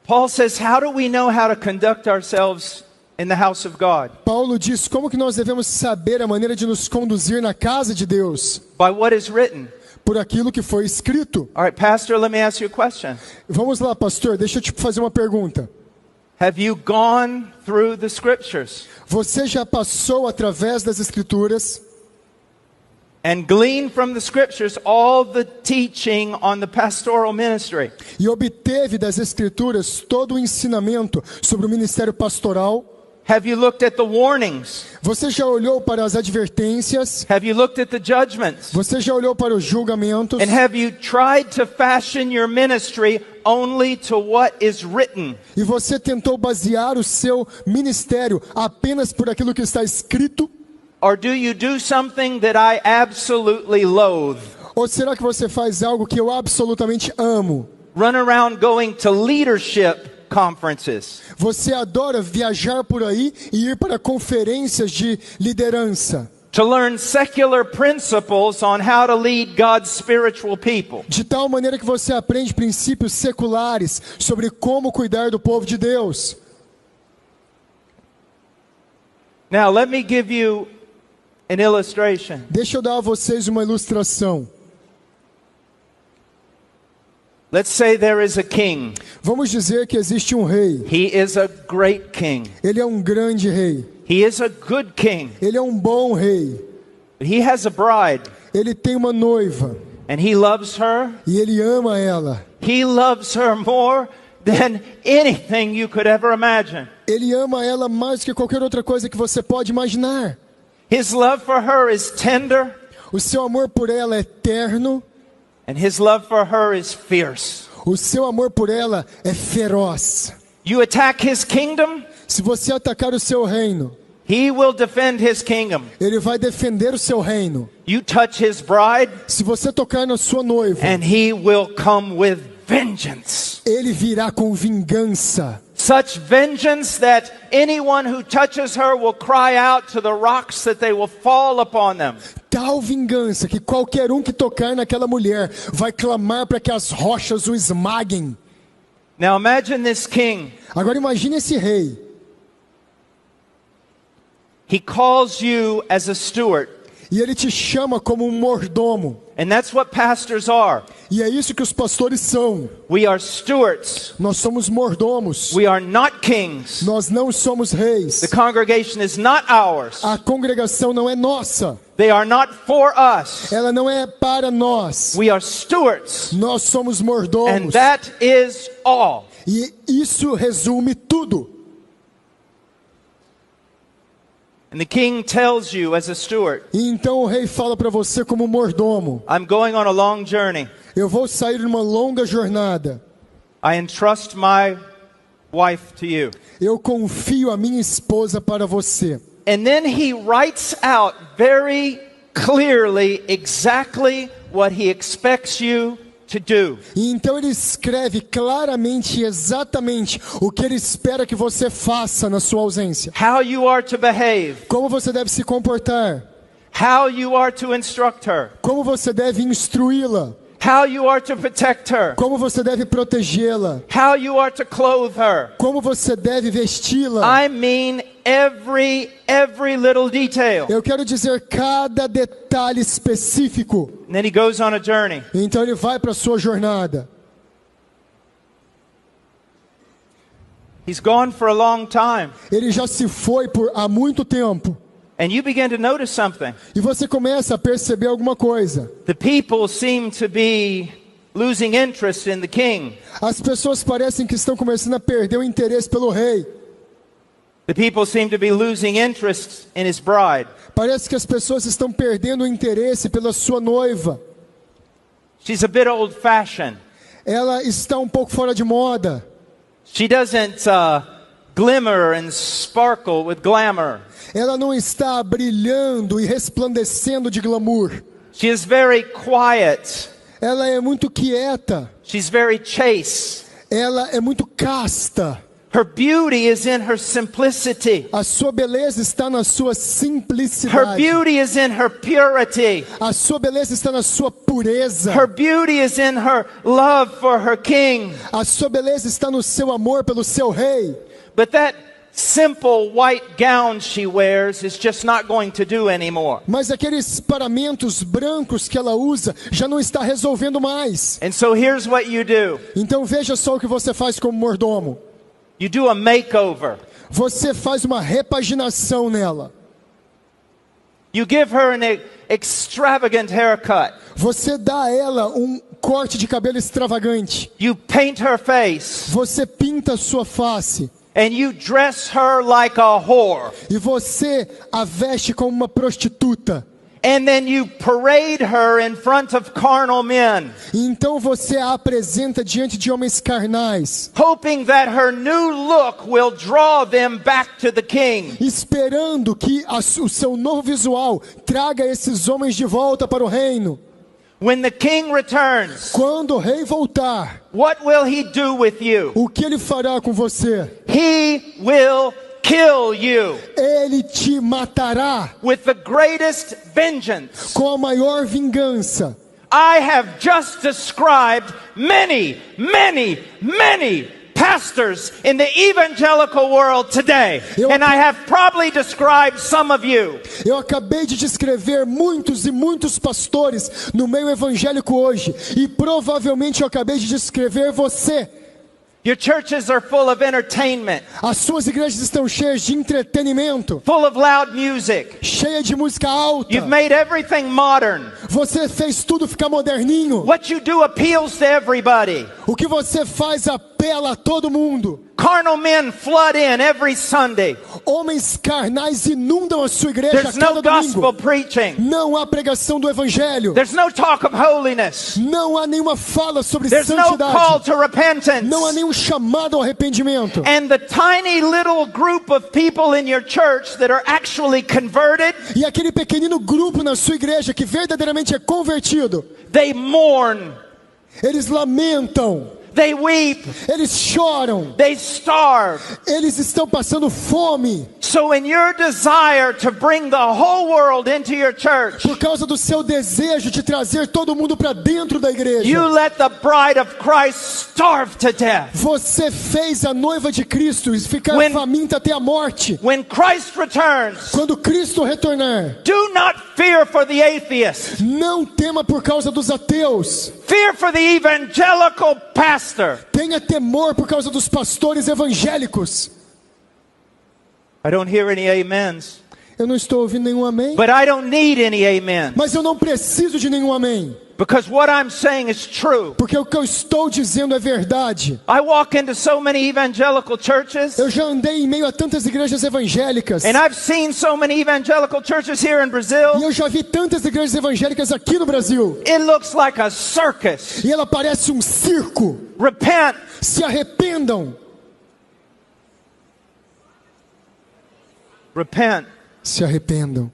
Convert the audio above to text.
Paul says, how do we know how to conduct ourselves in the house of God? Paulo diz como que nós devemos saber a maneira de nos conduzir na casa de Deus. By what is written. Por aquilo que foi escrito. All right, pastor, let me ask you a question. Vamos lá, pastor, deixa eu te fazer uma pergunta. Have you gone through the scriptures? Você já passou através das escrituras? And gleaned from the scriptures all the teaching on the pastoral ministry. E obteve das escrituras todo o ensinamento sobre o ministério pastoral. Have you looked at the warnings? Você já olhou para as advertências? Have you looked at the judgments? Você já olhou para os julgamentos? And have you tried to fashion your ministry only to what is written? E você tentou basear o seu ministério apenas por aquilo que está escrito? Or do you do something that I absolutely loathe? Ou será que você faz algo que eu absolutamente amo? Run around going to leadership conferences. Você adora viajar por aí e ir para conferências de liderança. To learn secular principles on how to lead God's spiritual people. De tal maneira que você aprende princípios seculares sobre como cuidar do povo de Deus. Now let me give you an illustration. Deixa eu dar a vocês uma ilustração. Let's say there is a king. Vamos dizer que existe um rei. He is a great king. Ele é um grande rei. He is a good king. Ele é um bom rei. But he has a bride. Ele tem uma noiva. And he loves her. E ele ama ela. He loves her more than anything you could ever imagine. Ele ama ela mais que qualquer outra coisa que você pode imaginar. His love for her is tender. O seu amor por ela é terno. And his love for her is fierce. O seu amor por ela é feroz. You attack his kingdom, Se você atacar o seu reino, he will defend his kingdom. ele vai defender o seu reino. You touch his bride, Se você tocar na sua noiva, and he will come with vengeance. ele virá com vingança. Such vengeance that anyone who touches her will cry out to the rocks that they will fall upon them. Tal vingança que qualquer um que tocar naquela mulher vai clamar para que as rochas o esmaguem. Now imagine this king. Agora imagine esse rei. He calls you as a steward. E ele te chama como um mordomo. And that's what pastors are. E é isso que os pastores são. We are stewards. Nós somos mordomos. We are not kings. Nós não somos reis. The congregation is not ours. A congregação não é nossa. They are not for us. Ela não é para nós. We are stewards. Nós somos And mordomos. that is all. E isso resume tudo. And the king tells you as a steward, E então o rei fala para você como mordomo. I'm going on a long journey. Eu vou sair numa longa jornada. I entrust my wife to you. Eu confio a minha esposa para você. And then he writes out very clearly exactly what he expects you to do. E então ele escreve claramente e exatamente o que ele espera que você faça na sua ausência. How you are to behave. Como você deve se comportar. How you are to instruct her. Como você deve instruí-la. How you are to protect her. Como você deve protegê-la. How you are to clothe her. Como você deve vesti-la. I mean every little detail. Eu quero dizer cada detalhe específico. And then he goes on a journey. Então ele vai para a sua jornada. He's gone for a long time. Ele já se foi há muito tempo. And you begin to notice something. E você começa a perceber alguma coisa. The people seem to be losing interest in the king. As pessoas parecem que estão começando a perder o interesse pelo rei. The people seem to be losing interest in his bride. Parece que as pessoas estão perdendo o interesse pela sua noiva. She's a bit old-fashioned. Ela está um pouco fora de moda. She doesn't glimmer and sparkle with glamour. Ela não está brilhando e resplandecendo de glamour. She is very quiet. Ela é muito quieta. She's very chaste. Ela é muito casta. Her beauty is in her simplicity. A sua beleza está na sua Her simplicidade. beauty is in her purity. A sua beleza está na sua pureza. Her beauty is in her love for her king. A sua beleza está no seu amor pelo seu rei. But that simple white gown she wears is just not going to do anymore. Mas aqueles paramentos brancos que ela usa já não está resolvendo mais. And so here's what you do. Então veja só o que você faz como mordomo. You do a makeover. Você faz uma repaginação nela. You give her an extravagant haircut. Você dá a ela um corte de cabelo extravagante. You paint her face. Você pinta a sua face. And you dress her like a whore. E você a veste como uma prostituta. And then you parade her in front of carnal men. E então você a apresenta diante de homens carnais, Hoping that her new look will draw them back to the king. esperando que o seu novo visual traga esses homens de volta para o reino. When the king returns, Quando o rei voltar, what will he do with you? o que ele fará com você? He will kill you Ele te matará with the greatest vengeance. com a maior vingança. I have just described many pastors in the evangelical world today. And I have probably described some of you. Eu acabei de descrever muitos e muitos pastores no meio evangélico hoje. E provavelmente eu acabei de descrever você. Your churches are full of entertainment, As suas igrejas estão cheias de entretenimento, full of loud music. cheia de música alta. You've made everything modern. Você fez tudo ficar moderninho. What you do appeals to everybody. O que você faz apela a todo mundo. Carnal men flood in every Sunday. Homens carnais inundam a sua igreja a There's cada no gospel domingo. preaching. Não há pregação do evangelho. There's no talk of holiness. Não há nenhuma fala sobre There's no call santidade. to repentance. Não há nenhum chamado ao arrependimento. And the tiny little group of people in your church that are actually converted, E aquele pequenino grupo na sua igreja que verdadeiramente é convertido, they mourn, eles lamentam, they weep, eles choram, they starve. eles estão passando fome. So in your desire to bring the whole world into your church, Por causa do seu desejo de trazer todo mundo para dentro da igreja, you let the bride of Christ starve to death. você fez a noiva de Cristo ficar When- faminta até a morte. When Christ returns, Quando Cristo retornar, do not fear for the atheist. não tema por causa dos ateus. Fear for the evangelical pastor. Tenha temor por causa dos pastores evangélicos. I don't hear any amens, Eu não estou ouvindo nenhum amém, but I don't need any amen. mas eu não preciso de nenhum amém, Because what I'm saying is true. porque o que eu estou dizendo é verdade. I walk into so many evangelical churches, Eu já andei em meio a tantas igrejas evangélicas, and I've seen so many evangelical churches here in e Brazil. eu já vi tantas igrejas evangélicas aqui no Brasil, It looks like a circus. e ela parece um circo. Repent. Se arrependam. Repent. Se arrependam.